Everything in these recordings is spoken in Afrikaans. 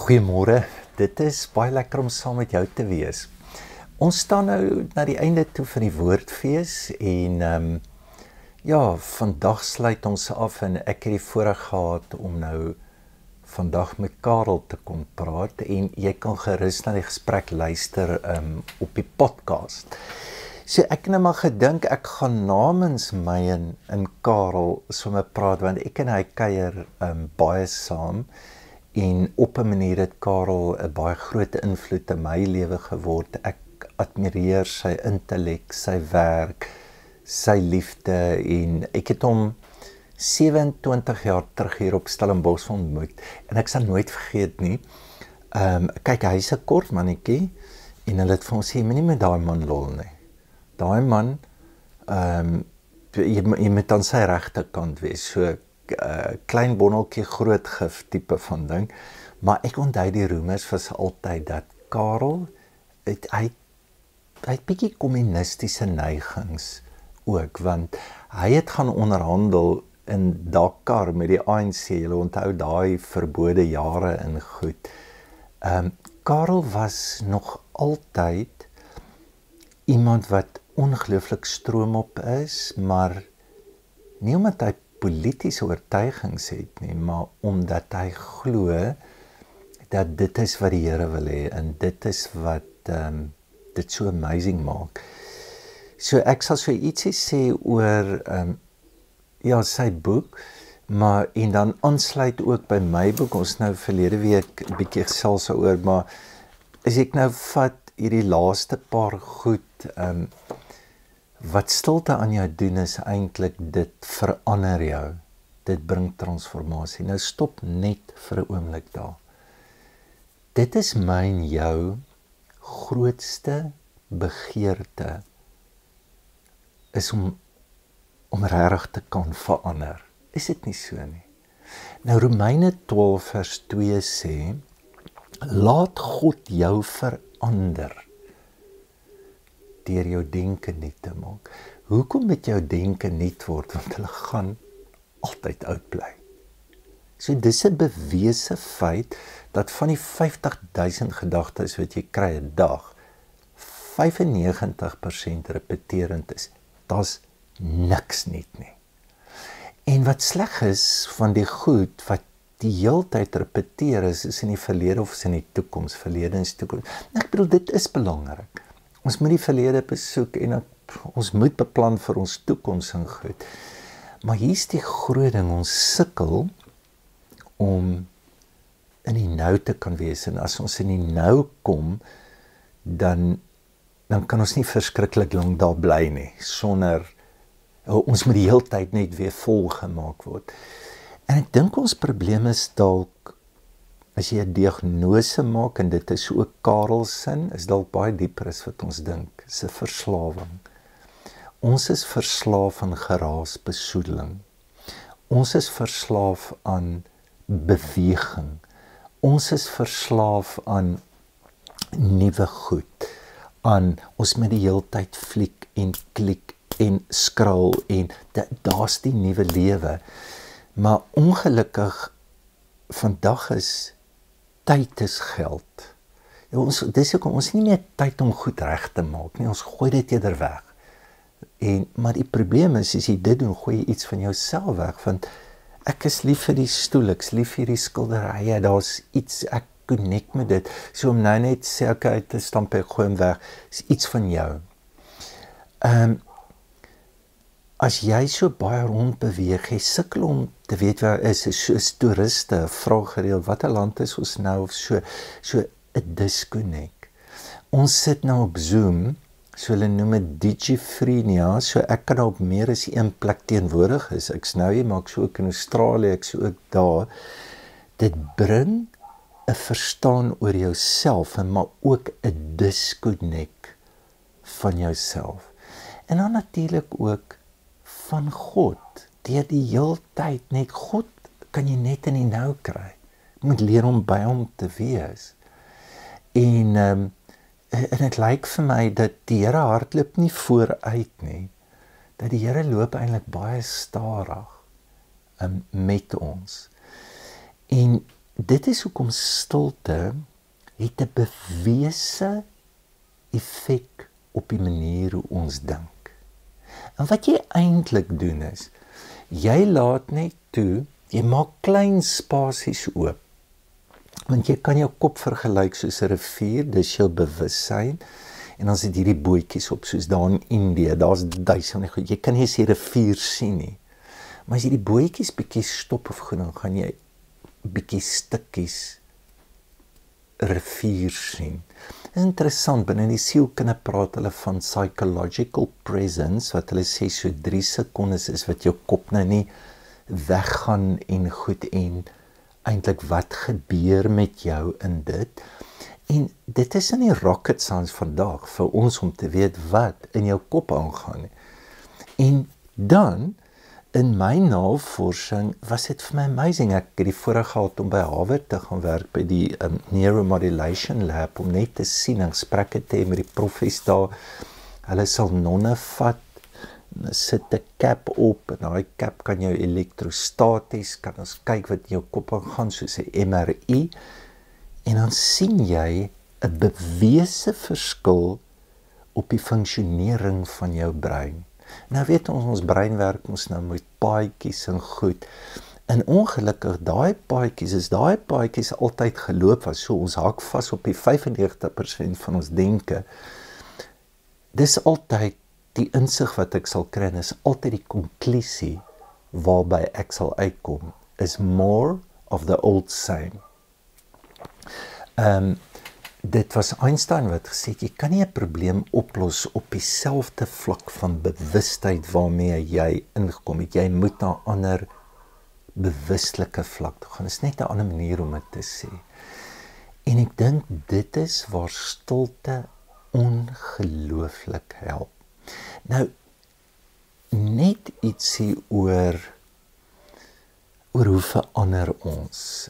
Goeiemôre, dit is baie lekker om saam met jou te wees. Ons staan nou na die einde toe van die woordfees en vandag sluit ons af en ek het die voorreg gehad om nou vandag met Karel te kom praat en jy kan gerus na die gesprek luister op die podcast. So ek het nou maar gedink ek gaan namens my en Karel sommer praat want ek en hy kuier baie saam. En op 'n manier het Karel 'n baie groot invloed in my lewe geword. Ek admireer sy intellek, sy werk, sy liefde en ek het hom 27 jaar terug hier op Stellenbosch ontmoet en ek sal nooit vergeet nie. Kyk, hy's 'n kort mannetjie en hulle het vir ons sê, moenie met daai man lol nie. Daai man, jy moet aan sy regterkant wees, so klein bonneltjie groot gif tipe van ding, maar ek onthou die roemers was altyd dat Karel, hy het bietjie kommunistiese neigings ook, want hy het gaan onderhandel in Dakar met die ANC, jy onthou daai verbode jare in goed. Karel was nog altyd iemand wat ongelooflik stroomop is, maar nie omdat hy politiese oortuigings het nie, maar omdat hy glo dat dit is wat die Here wil hê en dit is wat dit so amazing maak. So ek sal so ietsie sê oor sy boek, maar en dan aansluit ook by my boek. Ons nou verlede week 'n bietjie gesels oor, maar as ek nou vat hierdie laaste paar goed, wat stilte aan jou doen is eintlik dit verander jou. Dit bring transformasie. Nou stop net vir 'n oomblik daar. Dit is my en jou grootste begeerte is om regtig te kan verander. Is dit nie so nie? Nou Romeine 12 vers 2 sê, laat God jou verander deur jou denke nuut te maak. Hoekom moet jou denke nuut word? Want hulle gaan altyd oud bly. So dis 'n bewese feit dat van die 50.000 gedagtes wat jy kry 'n dag, 95% repeterend is. Daar's niks nuut nie. En wat sleg is van die goed wat die heeltyd repeteer is in die verlede of is in die toekoms, verlede en toekoms. Nou, ek bedoel, dit is belangrik. Ons moet die verlede besoek en ons moet beplan vir ons toekoms en goed. Maar hier's die groot ding, ons sukkel om in die nou te kan wees. En as ons in die nou kom, dan kan ons nie verskriklik lank daar bly nie, sonder, ons moet die hele tyd net weer volgemaak word. En ek dink ons probleem is dalk, as jy 'n diagnose maak, en dit is ook Karel sin, is dalk baie dieper as wat ons dink, is 'n verslawing. Ons is verslaaf aan geraasbesoedeling. Ons is verslaaf aan beweging. Ons is verslaaf aan nuwe goed. Ons met die hele tyd fliek en klik en scroll en daar's die nuwe lewe. Maar ongelukkig vandag is tyd is geld. Dis hoekom ons nie meer tyd om goed reg te maak nie, ons gooi dit eerder weg. Maar die probleem is, as jy dit doen, gooi jy iets van jouself weg, want ek is lief vir die stoel, ek is lief vir die skilderye, daar's iets, ek connect met dit, so om nou net sê, ek uit te stamp, ek gooi hom weg, is iets van jou. As jy so baie rond beweeg, jy sukkel om te weet waar is soos toeriste, vra gereeld, wat 'n land is ons nou, of so 'n disconnect. Ons sit nou op Zoom, so hulle noem dit digifrenia, so ek kan op meer as een plek teenwoordig is, ek's nou hier, maar ek so ook in Australië, ek so ook daar. Dit bring 'n verstaan oor jouself, maar ook 'n disconnect van jouself. En dan natuurlik ook van God, deur die heeltyd net God kan jy net in die nou kry. Jy moet leer om by hom te wees. En dit lyk vir my dat die Here hardloop nie vooruit nie, dat die Here loop eintlik baie stadig met ons. En dit is hoekom stilte het 'n bewese effek op die manier hoe ons dink. En wat jy eintlik doen is, jy laat net toe, jy maak klein spasies oop. Want jy kan jou kop vergelyk soos 'n rivier, dis jou bewussyn, en dan sit hierdie bootjies op, soos daar in Indië, daar's duisende goed, jy kan nie eens die rivier sien nie. Maar as jy die bootjies bietjie stop of goed, dan gaan jy bietjie stukkies rivier sien. Dit is interessant, binne die sielkunde praat hulle van psychological presence, wat hulle sê so 3 sekondes is wat jou kop nou nie weggaan en goed, en eintlik wat gebeur met jou in dit. En dit is in die rocket science vandag vir ons om te weet wat in jou kop aangaan. En dan in my navorsing was dit vir my amazing. Ek het die voorreg gehad om by Harvard te gaan werk by die Neuromodulation Lab om net te sien en gesprekke te hê met die profs daar. Hulle sal nonne vat, sit 'n cap op en daai cap kan jou elektrostaties, kan ons kyk wat in jou kop aangaan soos 'n MRI, en dan sien jy 'n bewese verskil op die funksionering van jou brein. Nou weet ons brein werk ons nou met paadjies en goed. En ongelukkig daai paadjies altyd geloop was, so ons hak vas op die 95% van ons denke. Dis altyd die insig wat ek sal kry, en is altyd die konklusie waarby ek sal uitkom, is more of the old same. Dit was Einstein wat gesê het, jy kan nie 'n probleem oplos op dieselfde vlak van bewustheid waarmee jy ingekom het. Jy moet na 'n ander bewustelike vlak toe gaan. Dit is net 'n ander manier om dit te sê. En ek dink dit is waar stilte ongelooflik help. Nou, net ietsie oor hoe verander ons.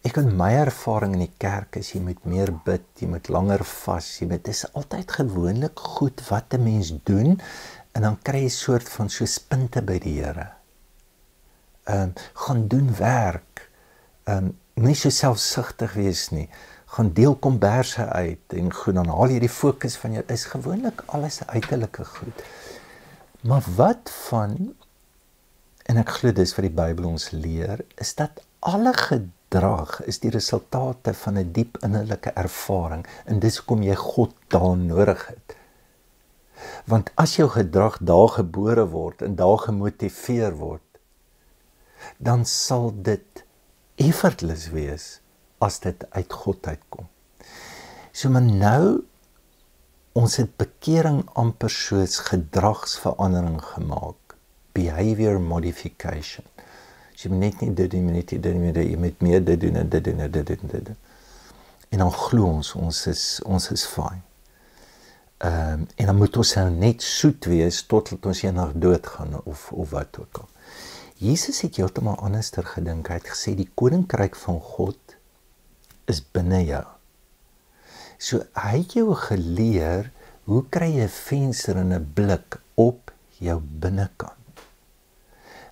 Ek in my ervaring in die kerk is, jy moet meer bid, jy moet langer vas, dit is altyd gewoonlik goed wat 'n mens doen, en dan kry jy soort van so punte by die Here. Gaan doen werk, nie so selfsugtig wees nie, gaan deel komberse uit, en goed, dan haal jy die fokus van jou, is gewoonlik alles uiterlike goed. Maar wat van, en ek glo dis wat die Bybel ons leer, is dat alle gedrag is die resultate van 'n diep innerlike ervaring, en dis hoekom jy God daar nodig het. Want as jou gedrag daar gebore word en daar gemotiveer word, dan sal dit effortless wees as dit uit God uitkom. So maar nou, ons het bekering amper soos gedragsverandering gemaak, behavior modification. So jy moet net nie dit doen, jy moet meer dit doen en dit doen en dit doen en dit doen. En dan glo ons is fyn. En dan moet ons net soet wees totdat ons eendag doodgaan of wat ook al. Jesus het heeltemal anderster gedink. Hy het gesê die koninkryk van God is binne jou. So hy het jou geleer, hoe kry jy 'n venster en 'n blik op jou binnekant?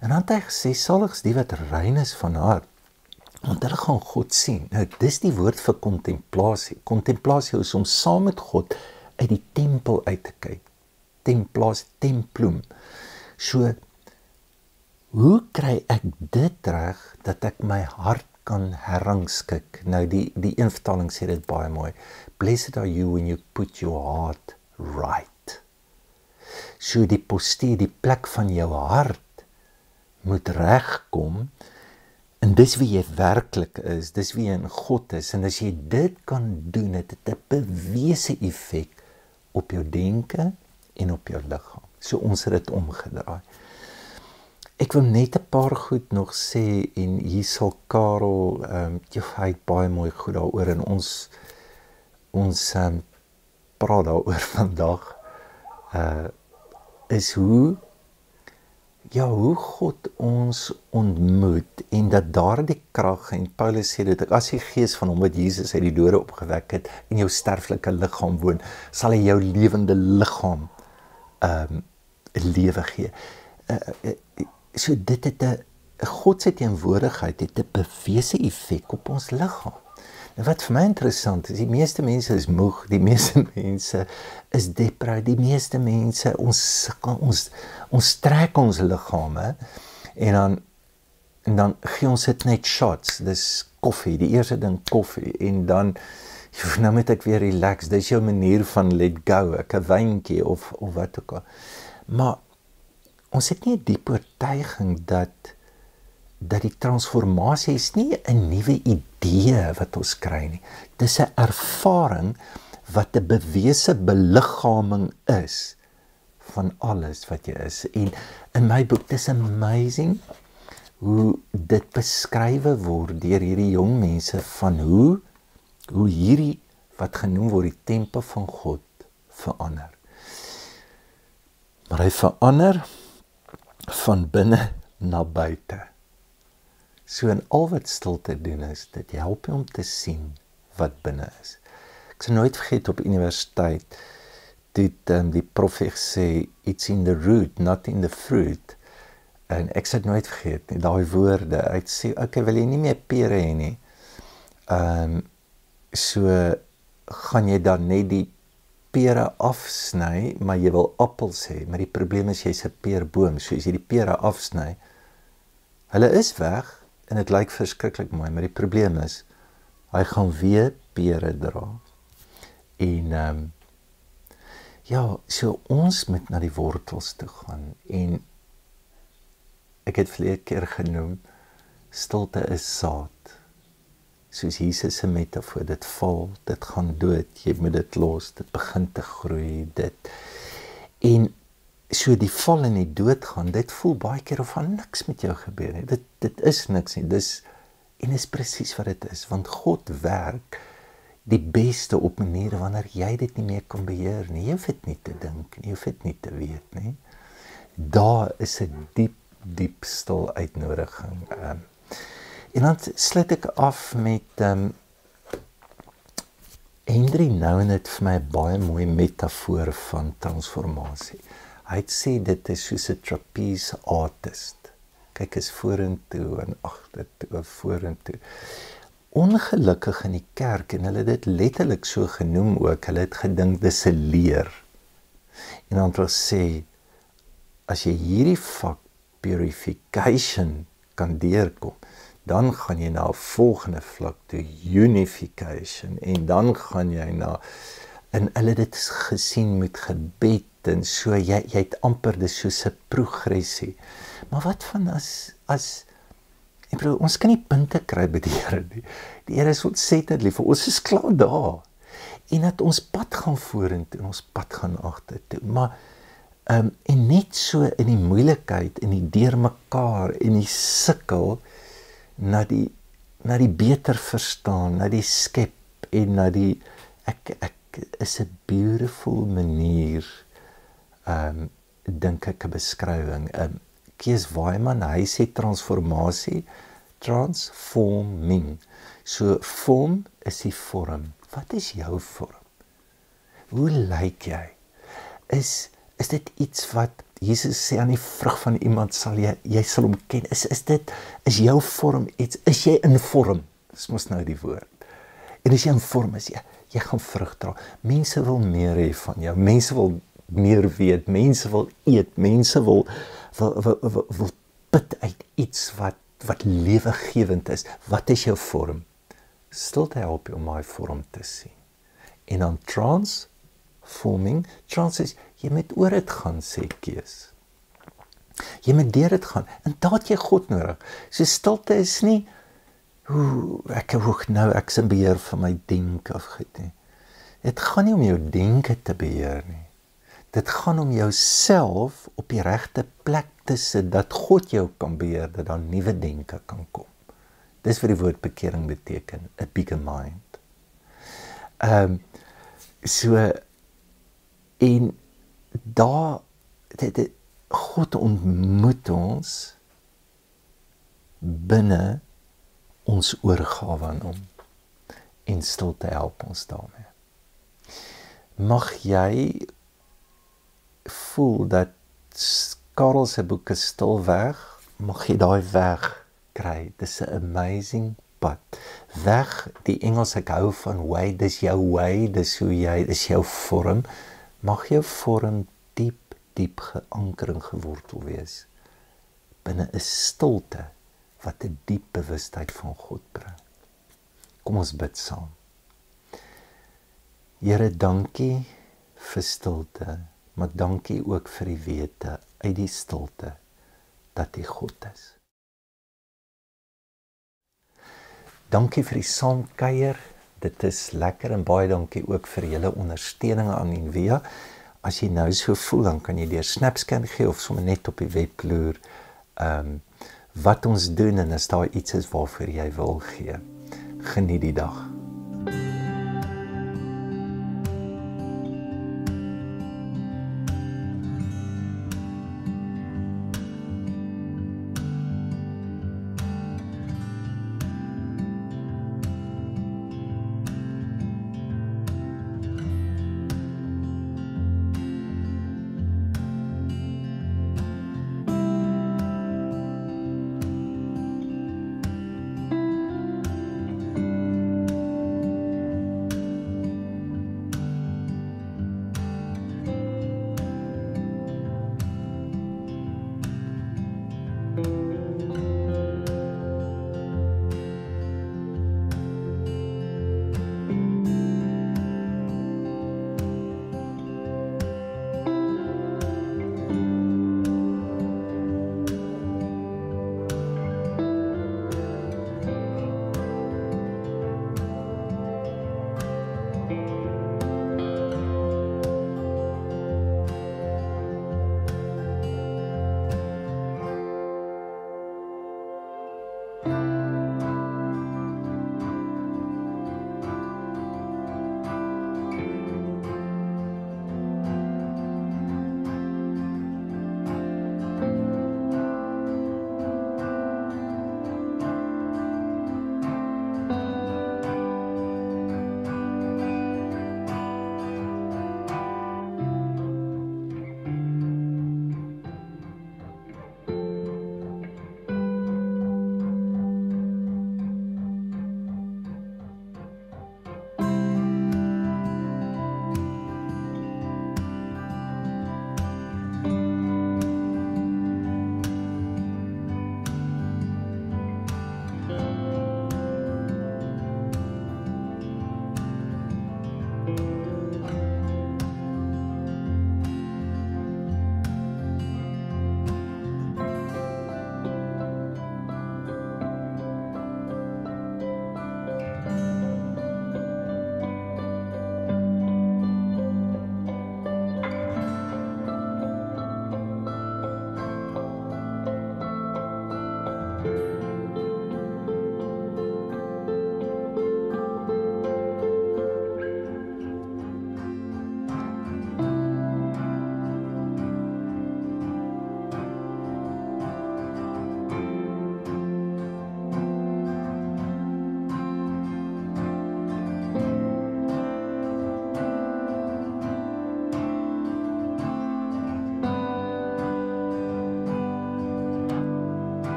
En dan het hy gesê, salig is die wat rein is van hart, want hulle gaan God sien. Nou, dis die woord vir kontemplasie. Kontemplasie is om saam met God uit die tempel uit te kyk. Templum. So, hoe kry ek dit reg, dat ek my hart kan herrangskik? Nou, die een vertaling sê dit baie mooi. Blessed are you when you put your heart right. So die postuur, die plek van jou hart, moet regkom, en dis wie jy werklik is, dis wie jy in God is, en as jy dit kan doen, het dit 'n bewese effek op jou denke en op jou liggaam. So ons het dit omgedraai. Ek wil net 'n paar goed nog sê, en hier sal Karel, hy het baie mooi goed daaroor, en ons praat daaroor vandag, is hoe God ons ontmoet, en dat daardie krag, en Paulus sê dit, as die gees van hom wat Jesus uit die dode opgewek het, in jou sterflike liggaam woon, sal hy jou lewende liggaam lewe gee. So dit het God se teenwoordigheid het 'n bewese effek op ons liggaam. En wat vir my interessant is, die meeste mense is moeg, die meeste mense is depra, die meeste mense, ons trek ons liggame en dan gee ons dit net shots, dis koffie, die eerste ding koffie, en dan, nou moet ek weer relax, dis jou manier van let go, ek 'n wyntjie of wat ook al. Maar ons het nie 'n diep oortuiging dat die transformasie is nie 'n nuwe idee wat ons kry nie. Dis 'n ervaring wat 'n bewese beliggaaming is van alles wat jy is. En in my boek, dis amazing hoe dit beskrywe word deur hierdie jong mense van hoe hierdie wat genoem word die tempel van God verander. Maar hy verander van binne na buite. So in al wat stilte doen is, dit help om te sien wat binne is. Ek sal nooit vergeet op universiteit, die prof sê, it's in the root, not in the fruit. En ek sal nooit vergeet nie, daai woorde, hy sê, okay, wil jy nie meer pere hê nie, so gaan jy dan net die pere afsny, maar jy wil appels hê, maar die probleem is, jy's 'n peerboom, so as jy die pere afsny, hulle is weg, en dit lyk verskriklik mooi, maar die probleem is, hy gaan weer pere dra. En, ja, so ons moet na die wortels toe gaan, en ek het verlede keer genoem, stilte is saad. Soos Jesus se metafoor, dit val, dit gaan dood, jy moet dit los, dit begin te groei, en so die val en die dood gaan, dit voel baie keer of van niks met jou gebeur nie, dit is niks nie, en is presies wat dit is, want God werk die beste op maniere wanneer jy dit nie meer kan beheer nie, jy hoef dit nie te dink nie, jy hoef dit nie te weet nie, daar is 'n diep stil uitnodiging. En dan sluit ek af met Henry Nouwen het vir my 'n baie mooi metafoor van transformasie. Hy het sê dit is soos 'n trapeze artist. Kyk eens vorentoe en agtertoe, vorentoe. Ongelukkig in die kerk, en hulle het dit letterlik so genoem ook, hulle het gedink dis 'n leer. En dan wil sê, as jy hierdie vak purification kan deurkom, dan gaan jy na 'n volgende vlak toe, unification, en dan gaan jy na, en hulle het dit gesien met gebed, en so, jy het amper dis soos 'n progressie. Maar wat van as ek bedoel, ons kan nie punte kry by die Here nie. Die Here is ontsettend lief, ons is klaar daar. En dat ons pad gaan vorentoe, en ons pad gaan agtertoe. Maar, en net so in die moeilikheid, en die deurmekaar, en die sukkel, na die beter verstaan, na die skep, en na die, ek is 'n beautiful manier, dink ek 'n beskrywing. Kees Waiman, hy sê transformasie, transforming. So vorm is die vorm. Wat is jou vorm? Hoe lyk jy? Is dit iets wat Jesus sê aan die vrug van iemand sal jy sal hom ken? Is jou vorm iets? Is jy in vorm? Dis mos nou die woord. En as jy in vorm is, jy gaan vrug dra. Mense wil meer hê van jou. Mense wil meer weet. Mense wil eet. Mense wil put uit iets wat lewegewend is. Wat is jou vorm? Stilte help jou om my vorm te sien. En dan transforming, is, jy moet oor dit gaan, sê Kees. Jy moet deur dit gaan, en daar het jy God nodig. So stilte is nie, ek is in beheer van my denke of goed nie. Dit gaan nie om jou denke te beheer nie. Dit gaan om jouself op die regte plek te sit, dat God jou kan beheer, dat daar nuwe denke kan kom. Dis wat die woord bekering beteken, a bigger mind. En daar, God ontmoet ons binne ons oorgawe aan hom, en stilte help ons daarmee. Mag jy voel dat Karel se boek is stilweg mag jy daai weg kry. Dis 'n amazing pad. Weg, die Engels ek hou van way, dis jou way, dis hoe jy, dis jou vorm. Mag jou vorm diep geanker en gewortel wees binne 'n stilte wat 'n diep bewustheid van God bring. Kom ons bid saam. Here, dankie vir stilte, maar dankie ook vir die wete uit die stilte dat U God is. Dankie vir die saamkuier. Dit is lekker en baie dankie ook vir julle ondersteuning aan Envia. As jy nou so voel, dan kan jy deur SnapScan gee of sommer net op die webloer wat ons doen en as daar iets is waarvoor jy wil gee. Geniet die dag.